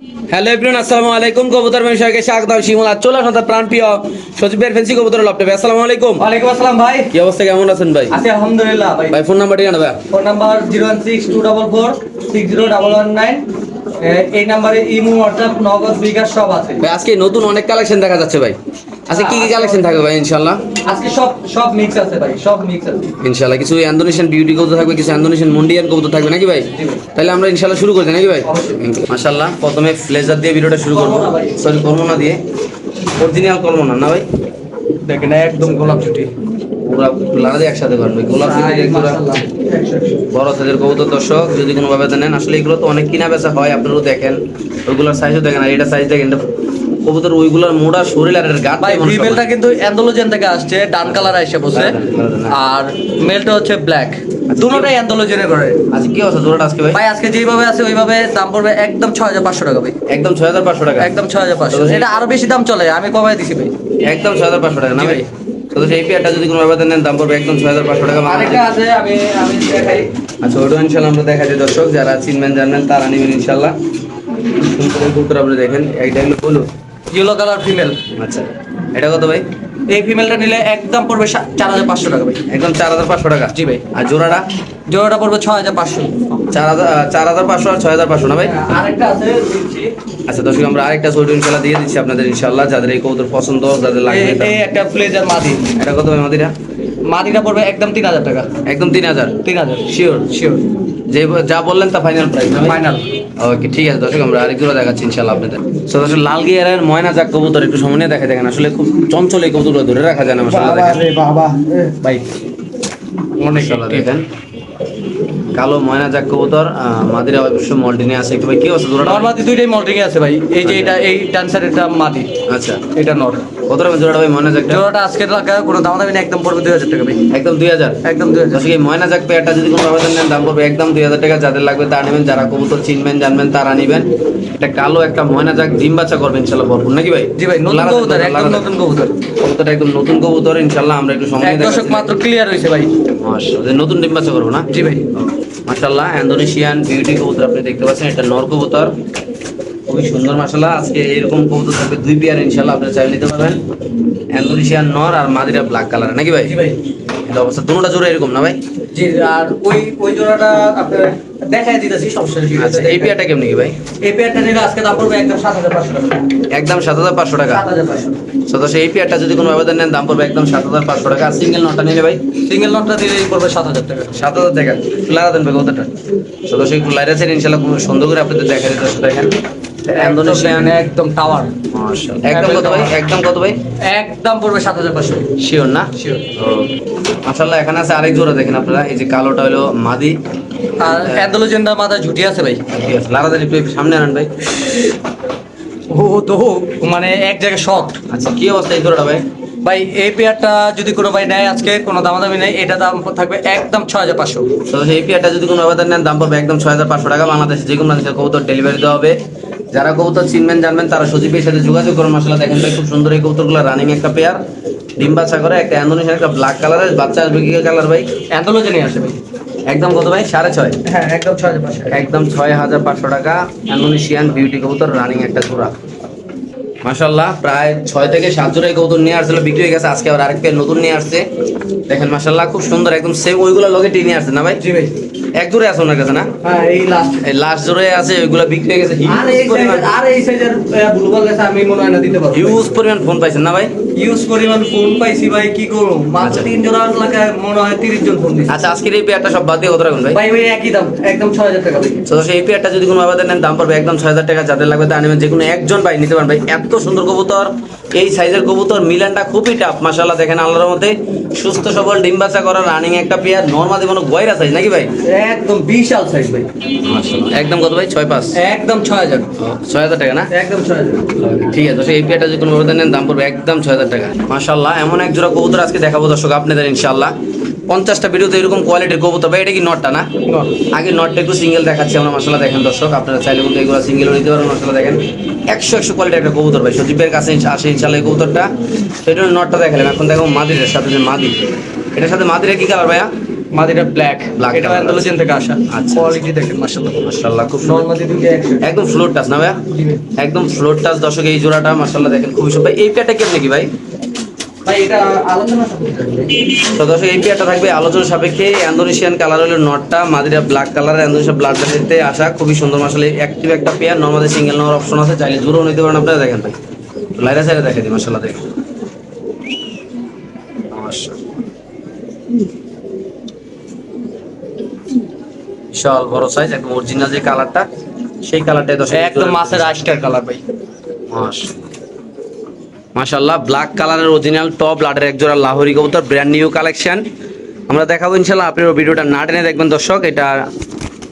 Hello everyone, আসসালামু আলাইকুম। কবুতর ব্যবসায়ীকে স্বাগতম। শিমুল আজ চলে আসা প্রাণ প্রিয় সজীব ভাইয়ের ফেন্সি কবুতর লপটে ভাই, আসসালামু আলাইকুম। ওয়ালাইকুম আসসালাম ভাই। কি অবস্থা, কেমন আছেন ভাই? আছি আলহামদুলিল্লাহ ভাই। ভাই ফোন নাম্বারটি জানা ভাই? Phone number 01624460119। এই নাম্বারে ইমো, হোয়াটসঅ্যাপ, নগদ, বিকাশ সব আছে ভাই আজকে নতুন অনেক কালেকশন দেখা যাচ্ছে ভাই। আজকে কি কি কালেকশন থাকবে ভাই ইনশাআল্লাহ? আজকে সব সব মিক্স আছে ভাই, সব মিক্স আছে ইনশাআল্লাহ কিছু ইন্দোনেশিয়ান বিউটি কবুতর থাকবে, কিছু ইন্দোনেশিয়ান মুন্ডিয়ান কবুতর থাকবে নাকি ভাই? জি ভাই। তাহলে আমরা ইনশাআল্লাহ শুরু করি নাকি ভাই? মাশাআল্লাহ প্রথমে ফ্লেজার দিয়ে ভিডিওটা শুরু করব। কলমনা ভাই। সরি কলমনা দিয়ে, অরিজিনাল কলমনা না ভাই? দেখেন একদম গোলাপ ছুটি পুরো লাড়া একসাথে করবে গোলাপ দিয়ে একদম মাশাআল্লাহ। বড় সাইজের কবুতর। দর্শক যদি কোনোভাবে নেন, আসলে এগুলো তো অনেক কিনা বেচা হয়, আপনারাও দেখেন ওইগুলোর সাইজও দেখেন, আর এটা সাইজ দেখেন, এটা কবুতর ওইগুলোর মোড়া শরীর আর এর গাট ভাই ফিমেলটা কিন্তু অ্যান্ডোলজেন থেকে আসছে, ডান কালার এসে বসে, আর মেলটা হচ্ছে ব্ল্যাক। দুটোটাই অ্যান্ডোলজেনে করে। আচ্ছা কি আছে জোড়াটা আজকে ভাই? ভাই আজকে যেভাবে আছে ওইভাবে দাম পড়বে একদম 6500 টাকা ভাই। একদম 6500 টাকা, একদম 6500। এটা আরো বেশি দাম চলে, আমি কমাই দিছি ভাই। একদম 6500 টাকা না জি ভাই? ভাই। তো সেই পেয়ারটা যদি কোনোভাবে নেন দাম পড়বে একদম 6500 টাকা। আরেকটা আছে, আমি আমি দেখাই। আচ্ছা ওটা ইনশাআল্লাহ আমরা দেখা দিই দর্শক, যারা চিনবেন জানবেন তারা নেবেন ইনশাআল্লাহ। সুন্দর কবুতর আপনি দেখেন, একটা হলো বলুন। Yellow colour female. আচ্ছা এটা কত ভাই? এই ফিমেলটা নিলে একদম পড়বে 4500 টাকা ভাই। একদম 4500 টাকা। জি ভাই। আর জোড়াটা? জোড়াটা পড়বে 6500। 4500 আর 6500 না ভাই? আরেকটা আছে দিচ্ছি। আচ্ছা দর্শক আমরা আরেকটা ছোট ইনশাআল্লাহ দিয়ে দিচ্ছি আপনাদের ইনশাআল্লাহ, যাদের এই কবুতর পছন্দ, যাদের লাগবে। এই একটা ফ্লেজার মাদি। এটা কত ভাই মাদিরা? মাদিটা পড়বে একদম 3000 টাকা। একদম 3000। 3000 শিওর? শিওর যে যা বললেন তা ফাইনাল প্রাইস না ভাই? ফাইনাল। ওকে ঠিক আছে দর্শক, আমরা আরেক জোড়া দেখাচ্ছি ইনশাআল্লাহ আপনাদের। তো দর্শক লাল গিয়ারের ময়না জাক কবুতর একটু সামনে দেখা দেখেন, আসলে খুব চঞ্চল এই কবুতরগুলো ধরে রাখা যায় না মাশাআল্লাহ। দেখেন বাবা ভাই অনেক মাশাআল্লাহ দেখেন কালো ময়না জাক কবুতর, মাদিরা অবশ্য মল্টিনে আছে। একটু ভাই কি আছে জোড়াটা? নর মাদি দুইটাই মল্টিং এ আছে ভাই। এই যে এটা, এই ডান্সার এটা মাদি, আচ্ছা এটা নর। কত টাকা জোড়াটা ভাই ময়না জাকটা? জোড়াটা আজকের টাকা কোনো দাম দামি না, একদম পড়বে 2000 টাকা ভাই। একদম 2000। একদম 2000। দর্শক এই ময়না জাক পেয়ারটা যদি কোনো আবেদন নেন দাম পড়বে একদম 2000 টাকা। যাদের লাগবে তারা নেবেন, যারা কবুতর চিনবেন জানবেন তারা নেবেন। এটা কালো একটা ময়না জাক ডিম বাচ্চা করবে ইনশাআল্লাহ ভরপুর নাকি ভাই? জি ভাই, নতুন কবুতর, একদম নতুন কবুতর। কবুতরটা একদম নতুন কবুতর ইনশাআল্লাহ। আমরা একটু সময় এক দশক মাত্র ক্লিয়ার হয়েছে ভাই। মাশাআল্লাহ নতুন ডিম বাচ্চা করবো না? জি ভাই। মাশাআল্লাহ ইন্দোনেশিয়ান বিউটি কবুতর আপনি দেখতে পাচ্ছেন, এটা নর কবুতর, খুবই সুন্দর মাশাআল্লাহ। আজকে এরকম কবুতর থাকবে দুই পেয়ার ইনশাআল্লাহ, আপনারা চাইলে নিতে পারবেন। ইন্দোনেশিয়ান নর আর মাদিরা ব্ল্যাক কালার নাকি ভাই? জি ভাই। এটা অবস্থা দুটোটা জোড়া এরকম না ভাই? জি, আর ওই ওই জোড়াটা আপনার দেখাই দিতেছি সমস্যা নেই। আচ্ছা এই পেয়ারটা কেমনি কি ভাই? এই পেয়ারটা নিলে আজকে দাম পড়বে একদম 7500 টাকা। একদম 7500 টাকা। 7500। সদস্য এই পেয়ারটা যদি কোনো আবেদন নেন দাম পড়বে একদম 7500 টাকা। আর সিঙ্গেল নটটা নিলে ভাই? সিঙ্গেল নটটা দিলেই পড়বে 7000 টাকা। 7000 টাকা। লারা দেন ভাই কতটা? সদস্য একটু লাইরা আছেন ইনশাআল্লাহ, খুব সুন্দর করে আপনাদের দেখা দিতে দেখেন। ইন্দোনেশিয়ান একদম টাওয়ার। মাশাআল্লাহ একদম কত ভাই? একদম কত ভাই? একদম পড়বে 7500। শিওর না? শিওর। মাশাআল্লাহ এখানে আছে আরেক জোড়া দেখেন আপনারা, এই যে কালোটা হলো মাদি, আর অ্যান্ডালুজেন্ডার মাথা ঝুটি আছে ভাই। ঠিক আছে লারা দেন একটু সামনে আনেন ভাই। ও তো মানে এক জায়গায় শর্ট। আচ্ছা কি অবস্থা এই জোড়াটা ভাই? ভাই এই পেয়ারটা যদি কোনো ভাই নেয় আজকে কোনো দামাদামি নেই, এটা দাম থাকবে একদম 6500। সদস্য এই পেয়ারটা যদি কোনো আবেদন নেন দাম পড়বে একদম 6500 টাকা। বাংলাদেশে যে কোনো দেশে কবুতর ডেলিভারি দেওয়া হবে। যারা কবুতর চিনবেন জানবেন তারা সজীবের সাথে যোগাযোগ করুন। মাশাআল্লাহ দেখেন ভাই খুব সুন্দর এই কবুতরগুলো, রানিং একটা পেয়ার, ডিম বাচ্চা করে। একটা ইন্দোনেশিয়ান একটা ব্ল্যাক কালারের বাচ্চা আসবে কি কালার ভাই? অ্যান্ডালুজেনই আছে ভাই। একদম কত ভাই? 6.5। হ্যাঁ একদম 6500। একদম 6500 টাকা ইন্দোনেশিয়ান বিউটি কবুতর, রানিং একটা জোড়া। মাশাআল্লাহ প্রায় 6 থেকে 7 জোড়া এই কবুতর নিয়ে আসছিল, বিক্রি হয়ে গেছে। আজকে আবার আরেক পেয়ার নতুন নিয়ে আসছে দেখেন মাশাআল্লাহ খুব সুন্দর, একদম সেম ওইগুলো লগে নিয়ে আসছে না ভাই? জি ভাই। এক জোড়া আছে ওনার কাছে না? হ্যাঁ এই লাস্ট। এই লাস্ট জোড়ায় আছে, ওইগুলো বিক্রি হয়ে গেছে। আর এই সাইজের ব্লু বল গেছে, আমি মনে হয় না দিতে পারবো। হিউজ পরিমাণ ফোন পাইছেন না ভাই? ইউজ পরিমাণ ফোন পাইছি ভাই, কি করব মাত্র 3 জোড়া লাগায় মনে হয় 30 জন ফোন দিছে। আচ্ছা আজকের এই পেয়ারটা সব বাদ দিয়ে কত রাখুন ভাই? ভাই ভাই একই দাম একদম 6000 টাকা ভাই। সদস্য এই পেয়ারটা যদি কোনো আবেদন নেন দাম পড়বে একদম 6000 টাকা। যাদের লাগবে তা নেবেন, যে কোনো একজন ভাই নিতে পারেন ভাই। এত সুন্দর কবুতর, এই সাইজের কবুতর মিলানটা খুবই টাফ মাশাআল্লাহ। দেখেন আল্লাহর মধ্যে সুস্থ সবল ডিম বাচ্চা করা রানিং একটা পেয়ার, নরমালি কোনো গয়রা সাইজ নাকি ভাই? একদম বিশাল সাইজ ভাই। মাশাআল্লাহ একদম কত ভাই? 6.5। একদম 6000। 6000 টাকা না? একদম 6000। ঠিক আছে দর্শক এই পেয়ারটা যদি কোনো আবেদন নেন দাম পড়বে একদম 6000 টাকা। মাশাআল্লাহ এমন এক জোড়া কবুতর আজকে দেখাবো দর্শক আপনাদের ইনশাআল্লাহ। 50টা ভিডিওতে এরকম কোয়ালিটির কবুতর ভাই। এটা কি নটটা না? আগে নটটা একটু সিঙ্গেল দেখাচ্ছি আমরা মাশাআল্লাহ। দেখেন দর্শক আপনারা চাইলে কিন্তু এগুলো সিঙ্গেলও নিতে পারেন মাশাআল্লাহ। দেখেন 100 কোয়ালিটির একটা কবুতর ভাই, সজীবের কাছে আসে ইনশাআল্লাহ এই কবুতরটা। সেটা নটটা দেখালেন, এখন দেখো মাদিরের সাথে যে মাদি, এটার সাথে মাদিরা কি কালার ভাইয়া? মাদিটা ব্ল্যাক, Black এটা color অ্যান্ডালুজিয়ান থেকে আসা। আচ্ছা। কোয়ালিটি দেখেন মাশাআল্লাহ, মাশাআল্লাহ খুব সুন্দর। নরমাদি দুটো একসাথে। একদম ফ্লোর টাচ না ভাইয়া, একদম ফ্লোর টাচ দর্শক এই জোড়াটা মাশাআল্লাহ দেখেন খুবই সুন্দর। ভাই এই পেয়ারটা কেমন কি ভাই? ভাই এটা আলোচনা সাপেক্ষে। তো দর্শক এই পেয়ারটা থাকবে আলোচনা সাপেক্ষে। ইন্দোনেশিয়ান কালার হলো নটটা, মাদিরা ব্ল্যাক কালার, ইন্দোনেশিয়ান ব্লাড রেডতে আসা খুবই সুন্দর মাশাআল্লাহ। অ্যাক্টিভ একটা পেয়ার, নরমালি সিঙ্গেল নেওয়ার অপশন আছে, চাইলে জোড়াও নিতে পারেন আপনারা। দেখেন ভাই লাইরা সাইডে দেখে দিই মাশাআল্লাহ দেখেন বিশাল বড় সাইজ, একদম অরিজিনাল যে কালারটা সেই কালারটাই দর্শক একদম মাছের আইস্টার কালার ভাই। মাশাআল্লাহ ব্ল্যাক কালারের অরিজিনাল টপ লাডের এক জোড়া লাহোরি কবুতর, ব্র্যান্ড নিউ কালেকশন আমরা দেখাবো ইনশাআল্লাহ। আপনারা ভিডিওটা না টেনে দেখবেন দর্শক। এটা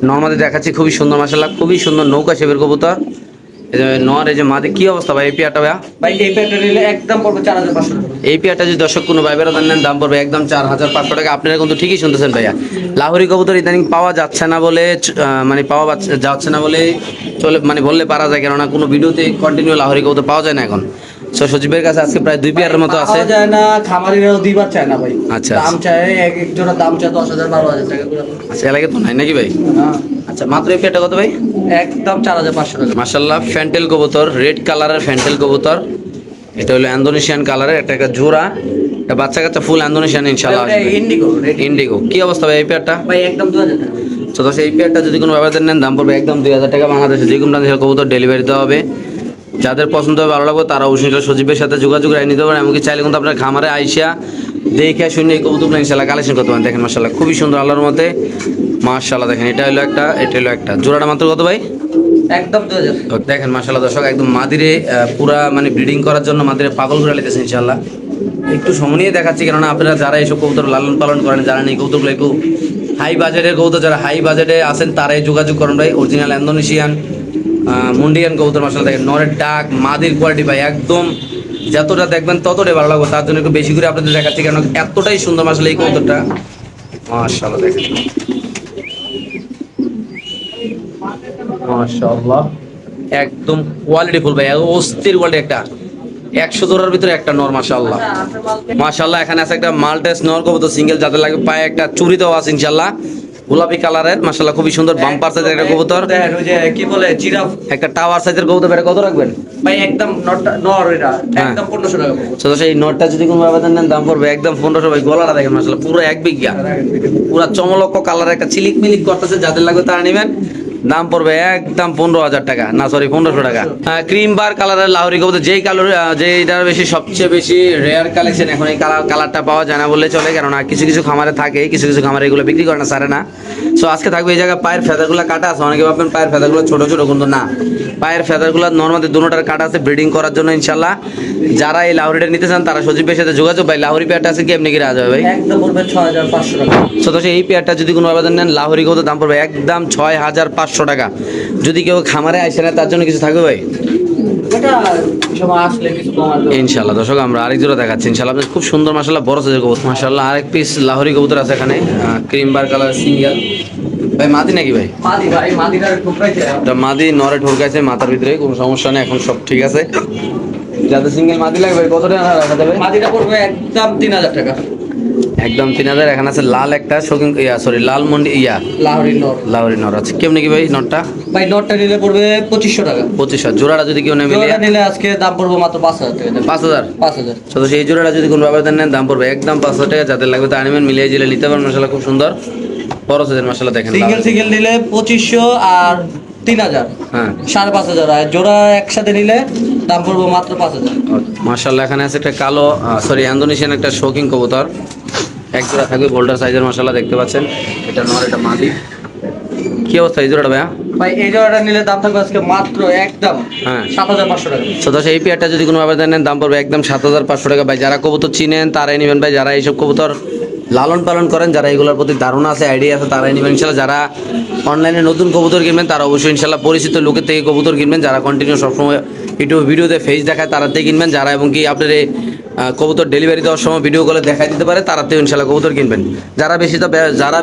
নর্মালি দেখাচ্ছি, খুবই সুন্দর মাশাআল্লাহ, খুবই সুন্দর নৌকা শেপের কবুতর। এই যে নর, এই যে মাদি, কি অবস্থা ভাই এই পেয়ারটা ভাইয়া? ভাই এই প্যান্টটা নিলে একদম পড়বে 4500 টাকা। এই পেয়ারটা যদি দর্শক কোনো ভাই বেরো নেন দাম পড়বে একদম 4500 টাকা। আপনারা কিন্তু ঠিকই শুনতেছেন ভাইয়া, লাহোরি কবুতর ইদানিং পাওয়া যাচ্ছে না বলে মানে পাওয়া যাচ্ছে না বলে চলে মানে বললে পারা যায়, কেননা কোনো ভিডিওতে কন্টিনিউ লাহোরি কবুতর পাওয়া যায় না এখন। সো সজীবের কাছে আজকে প্রায় 2 পেয়ারের মতো আছে। পাওয়া যায় না, খামারিরাও দিবার চায় না ভাই। আচ্ছা, দাম চায় এক এক জোড়া দাম চায় 10000 12000 টাকা করে। আচ্ছা এলাকায় তো নাই নাকি ভাই? না, আচ্ছা মাত্র এই পেয়ারটা কত ভাই? একদম 4500 টাকা। মাশাআল্লাহ ফ্যান্টেল কবুতর, রেড কালারের ফ্যান্টেল কবুতর। এটা হলো ইন্দোনেশিয়ান কালারের একটা জোড়া, এটা বাচ্চা কাচ্চা ফুল ইন্দোনেশিয়ান ইনশাআল্লাহ এটা আসবে। ইন্ডিগো ইন্ডিগো, কি অবস্থা ভাই এই পেয়ারটা? ভাই একদম 2000 টাকা। তো দশ এই পেয়ারটা যদি কোনো ব্যাপারে নেন দাম পড়বে একদম 2000 টাকা। বাংলাদেশে যে কোনো দেশের কবুতর ডেলিভারি দেওয়া হবে। যাদের পছন্দ হবে ভালো লাগবে তারা অবশ্যই সজীবের সাথে যোগাযোগ রাখে নিতে পারেন। এমনকি চাইলে কিন্তু আপনার খামারে আইসা দেখে শুনে এই কবুতরগুলো ইনশাআল্লাহ কালেকশন করতে পারেন। দেখেন মাশাআল্লাহ খুবই সুন্দর আল্লাহর মতে মাশাআল্লাহ। দেখেন এটা হলো একটা, এটা হলো একটা, জোড়াটা মাত্র কত ভাই? একদম 2000। তো দেখেন মাশাআল্লাহ দর্শক একদম মাদিরে পুরা মানে ব্রিডিং করার জন্য মাদিরে পাগল করে লিতেছে ইনশাআল্লাহ। একটু সময় নিয়ে দেখাচ্ছি, কেননা আপনারা যারা এইসব কবুতর লালন পালন করেন, যারা এই কবুতরগুলো একটু হাই বাজেটের কবুতর, যারা হাই বাজেটে আছেন তারাই যোগাযোগ করেন ভাই। অরিজিনাল ইন্দোনেশিয়ান মুন্ডিয়ান কবুতর মাশাআল্লাহ। দেখেন নরের ডাক, মাদির কোয়ালিটি ভাই একদম যতটা দেখবেন ততটাই ভালো লাগবে। তার জন্য একটু বেশি করে আপনাদের দেখাচ্ছি, কারণ এতটাই সুন্দর মাশাআল্লাহ এই কবুতরটা মাশাআল্লাহ। দেখেন মাশাআল্লাহ একদম কোয়ালিটি ফুল ভাই, অস্থির কোয়ালিটি। একটা 100 জোড়ার ভিতরে একটা নর মাশাআল্লাহ। মাশাআল্লাহ এখানে আছে একটা মাল্টেস নর কবুতর সিঙ্গেল, যাদের লাগে পায়ে একটা চুড়ি দেওয়া আছে ইনশাআল্লাহ, গোলাপি কালারের মাশাআল্লাহ খুবই সুন্দর বাম্পার সাইজের একটা কবুতর। দেখেন ওই যে কি বলে জিরাফ একটা টাওয়ার সাইজের কবুতর, এটা কত রাখবেন ভাই? একদম নর এটা হ্যাঁ। একদম 1500 টাকা পড়বে। তো সেই নটটা যদি কোনো ভাবে নেন দাম পড়বে একদম 1500 ভাই। গলাটা দেখেন মাশাআল্লাহ পুরো 1 বিঘা, পুরো চমলক্ষ কালারের একটা চিলিক মিলিক করতেছে। যাদের লাগবে তারা নেবেন, দাম পড়বে একদম 15000 টাকা, না সরি 1500 টাকা। ক্রিম বার কালারের লাহোরি কবুতর, যেই কালার যেইটার বেশি সবচেয়ে বেশি রেয়ার কালেকশন এখন এই কালারটা পাওয়া যায় না বললে চলে, কারণ কিছু কিছু খামারে থাকে, কিছু কিছু খামারে এগুলো বিক্রি করে না, সারে না। সো আজকে থাকবে এই জায়গায় পায়ের ফেদারগুলো কাটা আছে। অনেকে ভাববেন পায়ের ফেদারগুলো ছোট ছোট, কিন্তু না, পায়ের ফেদারগুলো নর্মালি দুটোটার কাটা আছে ব্রিডিং করার জন্য ইনশাল্লাহ। যারা এই লাহোরিটা নিতে চান তারা সজীবের সাথে যোগাযোগ। ভাই লাহোরি পেয়ারটা আছে কি এমনি কি রাজা ভাই? একদম পড়বে 6500 টাকা। সো তো এই পেয়ারটা যদি কোনো আবেদন নেন লাহোরি কত দাম পড়বে একদম 6500 টাকা। যদি কেউ খামারে আসে না তার জন্য কিছু থাকবে ভাই এটা সময় আসলে কিছু কমার ইনশাল্লাহ। দর্শক আমরা আরেক জোড়া দেখাচ্ছি ইনশাল্লাহ। আপনাদের খুব সুন্দর মাশাআল্লাহ বড় সাইজের কবুতর মাশাআল্লাহ। আরেক পিস লাহোরি কবুতর আছে এখানে, ক্রিম বার কালার সিঙ্গেল। ভাই মাদি নাকি ভাই? মাদি ভাই, মাদিটার ঠোকরাইছে। এটা মাদি নরে ঠোরকাইছে মাথার ভিতরে, কোনো সমস্যা নেই, এখন সব ঠিক আছে। যাদের সিঙ্গেল মাদি লাগবে কত টাকা রাখা যাবে? মাদিটা পড়বে একদম 3000 টাকা। একদম 3000। এখানে আছে লাল একটা শৌখিন সরি লাল মন্ডি লাহোরি নর। লাহোরি নর আছে। কেমনি কি ভাই নটটা? ভাই নটটা নিলে পড়বে 2500 টাকা। 2500। জোড়াটা যদি কেউ নেবে জোড়া নিলে আজকে দাম পড়বে মাত্র 5000 টাকা। 5000। 5000। তো সেই জোড়াটা যদি কোনো ব্যবধান নেন দাম পড়বে একদম 500 টাকা। যাদের লাগবে তা আনিবেন, মিলিয়ে জিলে নিতে পারেন মাশাআল্লাহ। খুব সুন্দর বড় সাইজের মাশাআল্লাহ। দেখেন সিঙ্গেল নিলে 2500 আর 3000, হ্যাঁ 5500। আর জোড়া একসাথে নিলে দাম পড়বে মাত্র 5000। মাশাআল্লাহ। এখানে আছে একটা কালো সরি ইন্দোনেশিয়ান একটা শৌখিন কবুতর, এক জোড়া থাকবে বোল্ডার সাইজের মাশাআল্লাহ। দেখতে পাচ্ছেন এটা নর এটা মাদি। কি অবস্থা এই জোড়াটা ভাইয়া? ভাই এই জোড়াটা নিলে দাম থাকবে আজকে মাত্র একদম হ্যাঁ 7500 টাকা। তো এই পেয়ারটা যদি কোনো আবেদন নেন দাম পড়বে একদম 7500 টাকা। ভাই যারা কবুতর চিনেন তারাই নেবেন ভাই, যারা এইসব কবুতর লালন পালন করেন, যারা এগুলোর প্রতি ধারণা আছে, আইডিয়া আছে, তারাই নেবেন ইনশাল্লাহ। যারা অনলাইনে নতুন কবুতর কিনবেন তারা অবশ্যই ইনশাল্লাহ পরিচিত লোকের থেকে কবুতর কিনবেন। যারা কন্টিনিউ সবসময় ইউটিউব ভিডিওতে ফেস দেখায় তারা থেকে কিনবেন। যারা এবং কি আপনার কবুতর ডেলিভারি দেওয়ার সময় ভিডিও কলে দেখাই দিতে পারে, তারাতেও ইনশাল্লাহ কবুতর কিনবেন। যারা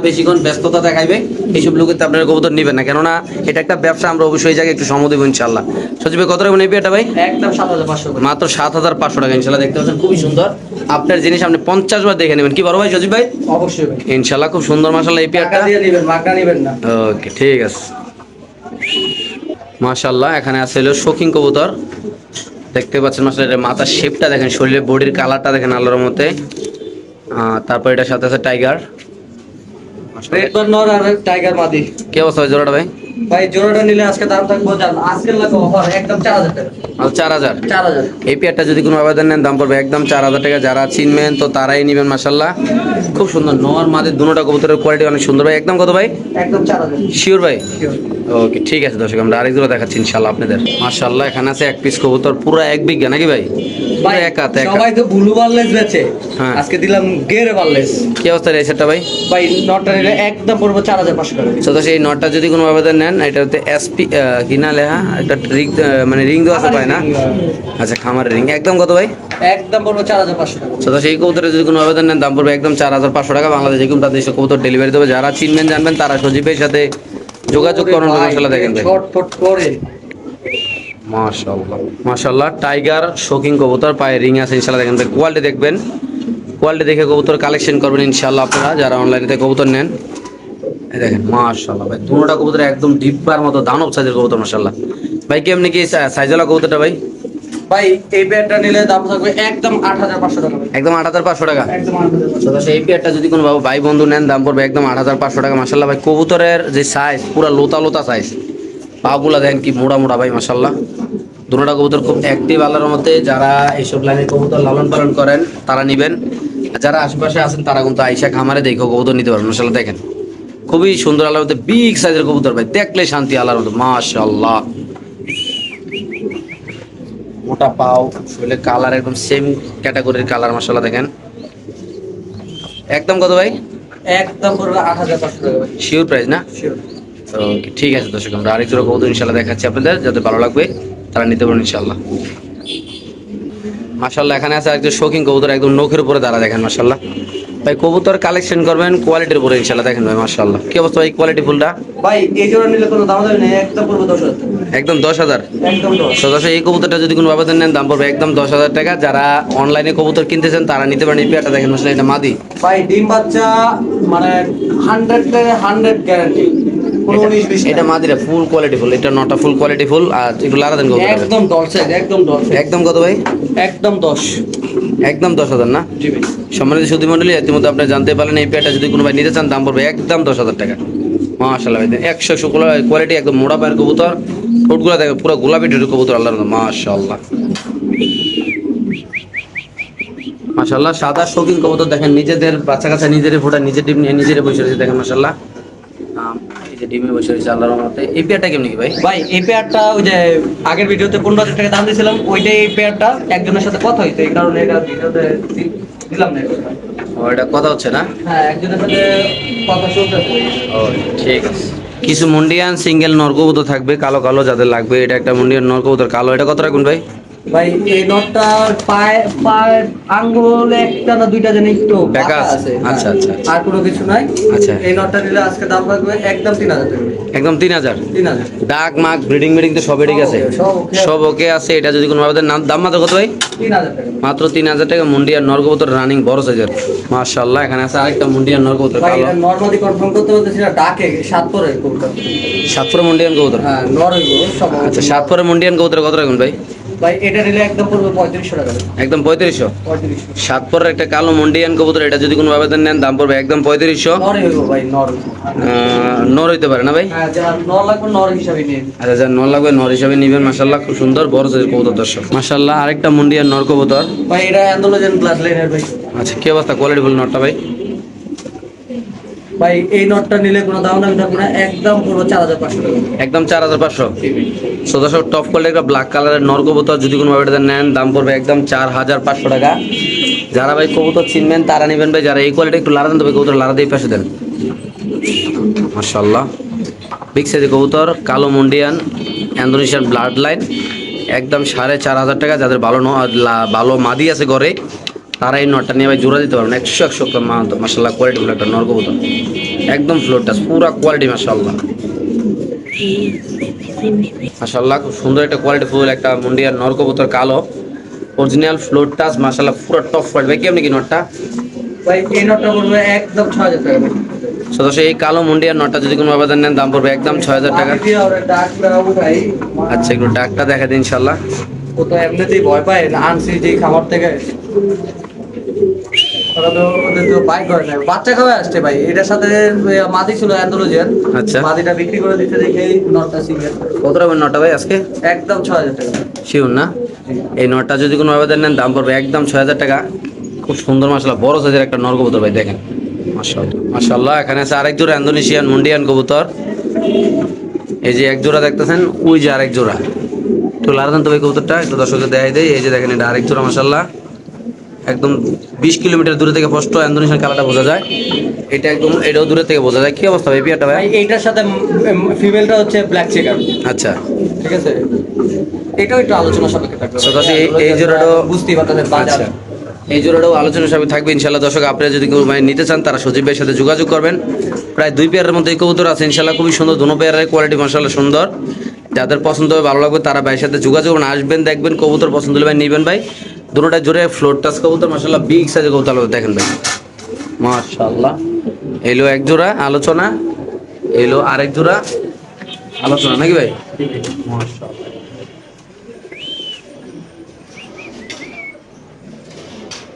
বেশিক্ষণ ব্যস্ততা দেখাইবে এইসব লোকের আপনারা কবুতর নেবেন না, কেননা এটা একটা ব্যবসা। আমরা অবশ্যই এই জায়গায় একটু সময় দেবো ইনশাল্লাহ। সজীব ভাই কত রাখবেন এই পেয়ারটা ভাই? একদম 7500 করে। মাত্র 7500 টাকা ইনশাল্লাহ। দেখতে পাচ্ছেন খুবই সুন্দর। আপনার জিনিস আপনি 50 বার দেখে নেবেন, কি বড় ভাই সজীব ভাই? অবশ্যই ভাই, ইনশাল্লাহ খুব সুন্দর মাশাআল্লাহ এই টাকা পেয়ারটা। দিয়ে নেবেন, মাগনা নেবেন না। ওকে ঠিক আছে মাশাআল্লাহ। এখানে আছে হলো শৌখিন কবুতর, দেখতে পাচ্ছেন মাশাআল্লাহ। এর মাথার শেপটা দেখেন, শরীরের বডির কালারটা দেখেন আল্লাহর মতে। তারপর এটার সাথে আছে টাইগার, রেড বার নর আর টাইগার মাদি। কি অবস্থা ভাই জোড়াটা ভাই? ভাই জোড়াটা নিলে আজকে দাম থাকবো জান, আজকের লাগবে অফার একদম 4000 টাকা। 4000। 4000। এই পেয়ারটা যদি কোনো আবেদন নেন দাম পড়বে একদম 4000 টাকা। যারা চিনবেন তো তারাই নেবেন মাশাআল্লাহ। খুব সুন্দর নর মাদের দুটোটা কবুতরের কোয়ালিটি অনেক সুন্দর ভাই। একদম কত ভাই? একদম 4000। শিওর ভাই? Sure। ওকে ঠিক আছে দর্শক, আমরা আরেক জোড়া দেখাচ্ছি ইনশাআল্লাহ আপনাদের। মাশাআল্লাহ এখানে আছে এক পিস কবুতর, পুরো এক বিঘা নাকি ভাই? ভাই পুরো এক হাত, এক হাত। সবাই তো ব্লু বারলেস বেচে, হ্যাঁ। আজকে দিলাম গেরে বারলেস। কি অবস্থা রে সেটা ভাই? ভাই নটটা নিলে একদম পড়বো 4500 টাকা। তো সেই নটটা যদি কোনো আবেদন নেন, এটাতে এসপি কিনা লেহা একটা রিং, মানে রিং দেওয়া আছে পায় না? আচ্ছা খামারের রিং। একদম কত ভাই? একদম পড়বো 4500 টাকা। তো সেই কবুতরে যদি কোনো আবেদন নেন দাম পড়বে একদম 4500 টাকা। বাংলাদেশে কিন্তু তাদের দেশে কবুতর ডেলিভারি দেবে। যারা চিনবেন জানবেন তারা সজীবের সাথে যোগাযোগ করুন। মাশাআল্লাহ দেখেন ভাই, ছটফট করে। মাশাআল্লাহ মাশাআল্লাহ। টাইগার শৌখিন কবুতর, পায়ে রিং আছে ইনশাআল্লাহ। দেখেন ভাই কোয়ালিটি দেখবেন, কোয়ালিটি দেখে কবুতর কালেকশন করবেন ইনশাআল্লাহ আপনারা যারা অনলাইনে থেকে কবুতর নেন। এই দেখেন মাশাআল্লাহ ভাই, দুটোটা কবুতর একদম ডিব্বার মতো দানব সাইজের কবুতর মাশাআল্লাহ। ভাই কেমনি কি সাইজওয়ালা কবুতরটা ভাই? ভাই এই পেয়ারটা নিলে দাম থাকবে একদম 8500 টাকা ভাই। একদম 8500 টাকা। একদম 8500 টাকা। এই পেয়ারটা যদি কোনো ভাই বন্ধু নেন দাম পড়বে একদম 8500 টাকা মাশাআল্লাহ ভাই। কবুতরের যে সাইজ পুরো লোতা লোতা সাইজ, পাগুলা দেখেন কি মোড়া মোড়া ভাই মাশাআল্লাহ। দুটোটা কবুতর খুব অ্যাক্টিভ আল্লাহর মধ্যে। যারা এইসব লাইনে কবুতর লালন পালন করেন তারা নিবেন, আর যারা আশেপাশে আছেন তারা কিন্তু আইসা খামারে দেখো কবুতর নিতে পারবেন মাশাআল্লাহ। দেখেন খুবই সুন্দর আল্লাহর মধ্যে বিগ সাইজের কবুতর ভাই, দেখলে শান্তি আল্লাহর মধ্যে মাশাআল্লাহ। মোটা পাও, শরীরের কালার একদম সেম ক্যাটাগরির কালার মাশাআল্লাহ। দেখেন একদম কত ভাই? একদম পড়বে 8500 টাকা ভাই। শিওর প্রাইস না? শিওর। ওকে ঠিক আছে দর্শক, আমরা আরেক জোড়া কবুতর ইনশাআল্লাহ দেখাচ্ছি আপনাদের, যাদের ভালো লাগবে তারা নিতে পারেন ইনশাআল্লাহ। মাশাআল্লাহ এখানে আছে একজন শৌখিন কবুতর, একদম নখের উপরে দাঁড়া। দেখেন মাশাআল্লাহ ভাই, কবুতর কালেকশন করবেন কোয়ালিটির উপরে ইনশাআল্লাহ। দেখেন ভাই মাশাআল্লাহ কি অবস্থা ভাই কোয়ালিটি ফুলটা? ভাই এই জোড়া নিলে কোনো দাম যাবে না, একদম পড়বে 10000 টাকা। একদম 10000। একদম 10। তো দর্শক এই কবুতরটা যদি কোনো আবেদন নেন দাম পড়বে একদম 10000 টাকা। যারা অনলাইনে কবুতর কিনতেছেন তারা নিতে পারেন। এই পেয়ারটা দেখেন মাশাআল্লাহ, এটা মাদি ভাই ডিম বাচ্চা মানে 100 থেকে 100 গ্যারান্টি, কোনো 19-20 এটা মাদিরা ফুল কোয়ালিটি ফুল, এটা নটা ফুল কোয়ালিটি ফুল। আর একটু লারা দেন কবুতর। একদম 10 একদম 10 একদম কত ভাই? একদম 10। একদম 10000 না? জি ভাই। সম্মানিত সুধী মণ্ডলী, ইতিমধ্যে আপনি জানতে পারলেন এই পেয়ারটা যদি কোনো ভাই নিতে চান দাম পড়বে একদম 10000 টাকা। মাশাআল্লাহ ভাই 100 কোয়ালিটি, একদম মোড়া পায়ের কবুতর, ঠোঁটগুলো দেখো পুরো গোলাপি ঠোঁটের কবুতর আল্লাহর রহমতে মাশাআল্লাহ। মাশাআল্লাহ সাদা শৌখিন কবুতর দেখেন, নিজেদের বাচ্চা কাচ্চা নিজেরই ফোটা, নিজের ডিম নিয়ে নিজেরই বসে রয়েছে দেখেন মাশাআল্লাহ। এই যে ডিমে বসে রয়েছে আল্লাহর রহমতে। এই পেয়ারটা কেমনি কি ভাই? ভাই এই পেয়ারটা ওই যে আগের ভিডিওতে 15000 টাকা দাম দিয়েছিলাম, ওইটাই এই পেয়ারটা একজনের সাথে কথা হইতো, এই কারণে এটা ভিডিওতে দিলাম না। ও এটা কথা হচ্ছে না? হ্যাঁ একজনের সাথে কথা চলতেছে। ও ঠিক আছে। কিছু মুন্ডিয়ান সিঙ্গেল নর কবুতর থাকবে কালো কালো, যাদের লাগবে। এটা একটা মুন্ডিয়ান নর কবুতর কালো, এটা কত রাখবেন ভাই? ভাই এই নটটার পায়ে আঙ্গুল একটা না দুইটা জানি একটু বেঁকা বাঁকা আছে। আছে। আচ্ছা, আচ্ছা, আচ্ছা। আর কোনো কিছু নাই। আচ্ছা। এই নটটা নিলে আজকে দাম রাখবে একদম 3000 টাকা। একদম 3000। 3000। ডাক মাক ব্রিডিং তো সব ঠিক আছে, সব okay। সব ওকে আছে। এটা যদি কোনো আবেদন দাম মাত্র কত ভাই? 3000 টাকা। মাত্র 3000 টাকা। মুন্ডিয়ান নর কবুতর রানিং বড় সাইজের মাশাআল্লাহ। এখানে আছে আরেকটা মুন্ডিয়ান নর কবুতর ভাই কালো, এটা নরমালি কনফার্ম করতে বলতেছি না, ডাকে 7 পরে কবুতর। সাতপুরে মুন্ডিয়ান কবুতর। হ্যাঁ নর হইবো সব। আচ্ছা সাতপুরে মুন্ডিয়ান কবুতর কত রাখবেন ভাই? ভাই এটা নিলে একদম পড়বে 3500 টাকা। একদম 3500। 3500। সাতপুরের একটা কালো মুন্ডিয়ান কবুতর, এটা যদি কোনো আবেদন নেন দাম পড়বে একদম 3500। নর হইবো ভাই নর। নর হইতে পারে না ভাই? হ্যাঁ যারা নর লাগবে নর হিসাবে নিয়ে। আচ্ছা যার নর লাগবে নর হিসাবে নিবেন মাশাআল্লাহ। খুব সুন্দর বড় সাইজের কবুতর দর্শক মাশাআল্লাহ। আরেকটা মুন্ডিয়ান নর কবুতর। ভাই এটা অ্যান্ডোলোজেন ব্লাড লাইনের ভাই। আচ্ছা কি অবস্থা কোয়ালিটি ফুল নরটা ভাই? ভাই এই নটটা নিলে কোনো দাম দামি থাকবে না, একদম পুরো 4500 টাকা। একদম 4500। দর্শক টপ কোয়ালিটি একটা ব্ল্যাক কালারের নর কবুতর যদি কোনো ভাবে নেন দাম পড়বে একদম 4500 টাকা। যারা ভাই কবুতর চিনবেন তারা নেবেন ভাই। যারা এই কোয়ালিটি একটু লারা দেন তো ভাই, কবুতর লারা দিয়ে পাশে দেন মাশাআল্লাহ। বিগ সাইজের কবুতর কালো মুন্ডিয়ান ইন্দোনেশিয়ান ব্লাড লাইন, একদম 4500 টাকা। যাদের ভালো ভালো মাদি আছে ঘরে তারা এই নটটা নিয়ে ভাই জোড়া দিতে পারবেন 100 মাসাল্লাহ কোয়ালিটি ফুল একটা নর কবুতর একদম ফ্লোর টাচ পুরা কোয়ালিটি মাসাল্লাহ মাসাল্লাহ খুব সুন্দর একটা কোয়ালিটি ফুল একটা মুন্ডিয়ার নর কবুতর কালো অরিজিনাল ফ্লোর টাচ মাসাল্লাহ পুরো টপ কোয়ালিটি ভাই কেমনি কি নটটা ভাই এই নটটা পড়বে একদম 6000 টাকা ভাই। সদস্য এই কালো মুন্ডিয়ার নটটা যদি কোনো আবেদন নেন দাম পড়বে একদম 6000 টাকা বাকি দিয়ে ওরা ডাকটা উঠাই আচ্ছা একটু ডাকটা দেখা দিন ইনশাল্লাহ ও তো এমনিতেই ভয় পায় না আনছি যে খাবার থেকে ওরা তো ওদের তো বাইক করে না বাচ্চা খাওয়া আসছে ভাই এটার সাথে মাদি ছিল অ্যান্ডোলজিয়ান আচ্ছা। মাদিটা বিক্রি করে দিতে দেখে নটটা সিঙ্গেল কত টাকার নটটা ভাই আজকে একদম 6000 টাকা শিওর না এই নটটা যদি কোনো আবেদন নেন দাম পড়বে একদম 6000 টাকা খুব সুন্দর মাসাল্লাহ বড় সাইজের একটা নর কবুতর ভাই দেখেন মাশাআল্লাহ মাশাআল্লাহ এখানে আছে আরেক জোড়া ইন্দোনেশিয়ান মুন্ডিয়ান কবুতর এই যে এক জোড়া দেখতেছেন ওই যে আরেক জোড়া একটু লাগান তো ভাই কবুতরটা একটু দর্শককে দেখাই দেয় এই যে দেখেন এটা আরেক জোড়া মাশাআল্লাহ একদম 20 কিলোমিটার দূরে থেকে স্পষ্ট ইন্দোনেশিয়ান কালারটা বোঝা যায় এটা একদম এটাও দূরে থেকে বোঝা যায় কি অবস্থা ভাই পিয়ারটা ভাই ভাই এইটার সাথে ফিমেলটা হচ্ছে ব্ল্যাক চেকার আচ্ছা ঠিক আছে এটাও একটু আলোচনা সাপেক্ষে থাকবে So, তাহলে এই জোড়াটাও- বুঝতেই পারতেছেন বাজার আচ্ছা এই জোড়াটাও আলোচনা হিসাবে থাকবে ইনশাল্লাহ দর্শক আপনারা যদি কেউ মানে নিতে চান তারা সজীব ভাইয়ের সাথে যোগাযোগ করবেন প্রায় 2 পেয়ারের মধ্যে এই কবুতর আছে ইনশাল্লাহ খুবই সুন্দর দুনো পেয়ারের কোয়ালিটি মাশাআল্লাহ সুন্দর যাদের পছন্দ হবে ভালো লাগবে তারা ভাইয়ের সাথে যোগাযোগ করবেন আসবেন দেখবেন কবুতর পছন্দ হলে ভাই নেবেন ভাই দুটোটা জোরে ফ্লোর টাচ কবুতর মাশাআল্লাহ বিগ সাইজের কবুতর দেখেন ভাই মাশাআল্লাহ এলো এক জোড়া আলোচনা এলো আরেক জোড়া আলোচনা নাকি ভাই মাশাআল্লাহ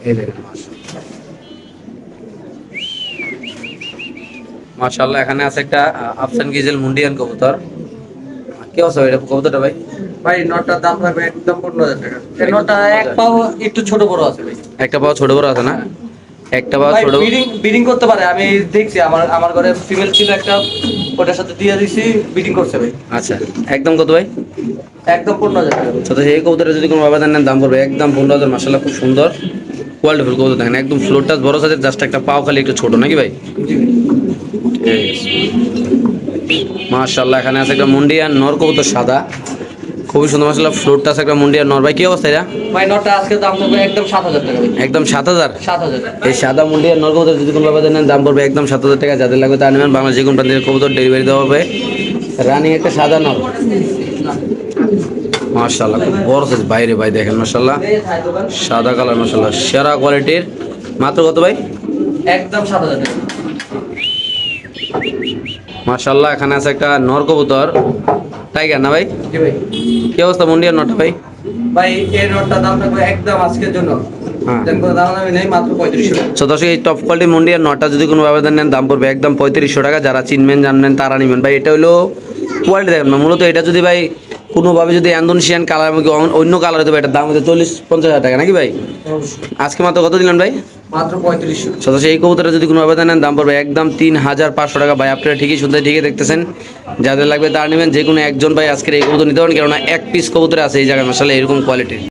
এই দেখেন মাশাআল্লাহ এখানে আছে একটা আফসান গিজেল মুন্ডিয়ান কবুতর কি অবস্থা এটা কবুতরটা ভাই ভাই নটটার দাম থাকবে একদম 15000 টাকা এই নটটা এক পাও একটু ছোট বড় আছে ভাই একটা পাও ছোট বড় আছে না একটা পাও ভাই ছোট ব্রিডিং করতে পারে আমি দেখছি আমার ঘরে ফিমেল ছিল একটা ওটার সাথে দিয়ে দিছি ব্রিডিং করছে ভাই আচ্ছা একদম কত ভাই একদম 15000 টাকা তো এই কবুতরের যদি কোনো আবেদন নেন দাম পড়বে একদম 15000 মাশাআল্লাহ খুব সুন্দর কোয়ালিটি ফুল কবুতর দেখেন একদম ফ্লোর টাচ বড় সাইজের জাস্ট একটা পাও খালি একটু ছোট নাকি ভাই জি ভাই। মাশাআল্লাহ এখানে আছে একটা মুন্ডিয়ান নর কবুতর সাদা খুবই সুন্দর মাশাআল্লাহ ফ্লোর টাচ একটা মুন্ডিয়ান নর ভাই কি অবস্থা এটা ভাই নটটা আজকে দাম থাকবে একদম 7000 টাকা ভাই একদম 7000 7000 টাকা এই সাদা মুন্ডিয়ার নর কবুতর যদি কোনো আবেদন নেন দাম পড়বে একদম 7000 টাকা যাদের লাগবে তা নেবেন বাংলা যে কোনো প্রান্তের কবুতর ডেলিভারি দেওয়া হবে রানিং একটা সাদা নর মাশাআল্লাহ খুব বড় সাইজ বাইরে ভাই দেখেন মাশাআল্লাহ এই থাই দোকান সাদা কালার মাশাআল্লাহ সেরা কোয়ালিটির মাত্র কত ভাই একদম 7000 টাকা মাশাআল্লাহ এখানে আছে একটা নর কবুতর টাইগার না ভাই জি ভাই কি অবস্থা মুন্ডিয়ার নরটা ভাই ভাই এই নটটার দাম থাকবে একদম আজকের জন্য হ্যাঁ যেন কোনো দাম দামি নেই মাত্র 3500 টাকা তো দর্শক এই টপ কোয়ালিটি মুন্ডিয়ার নটটা যদি কোনো আবেদন নেন দাম পড়বে একদম 3500 টাকা যারা চিনবেন জানবেন তারা নেবেন ভাই এটা হলো কোয়ালিটি দেখেন না মূলত এটা যদি ভাই কোনোভাবে যদি ইন্দোনেশিয়ান কালার অন্য কালার হতে এটার দাম হচ্ছে 40-50 টাকা নাকি ভাই আজকে মাত্র কত দিলেন ভাই মাত্র 3500 সদস্য এই কবুতরের যদি কোনো আবেদন নেন দাম পড়বে একদম 3500 টাকা ভাই আপনারা ঠিকই শুনতে ঠিকই দেখতেছেন যাদের লাগবে তারা নেবেন যে কোনো একজন ভাই আজকের এই কবুতর নিতে পারেন কেননা এক পিস কবুতর আছে এই জায়গায় মাসাল্লাহ এরকম কোয়ালিটির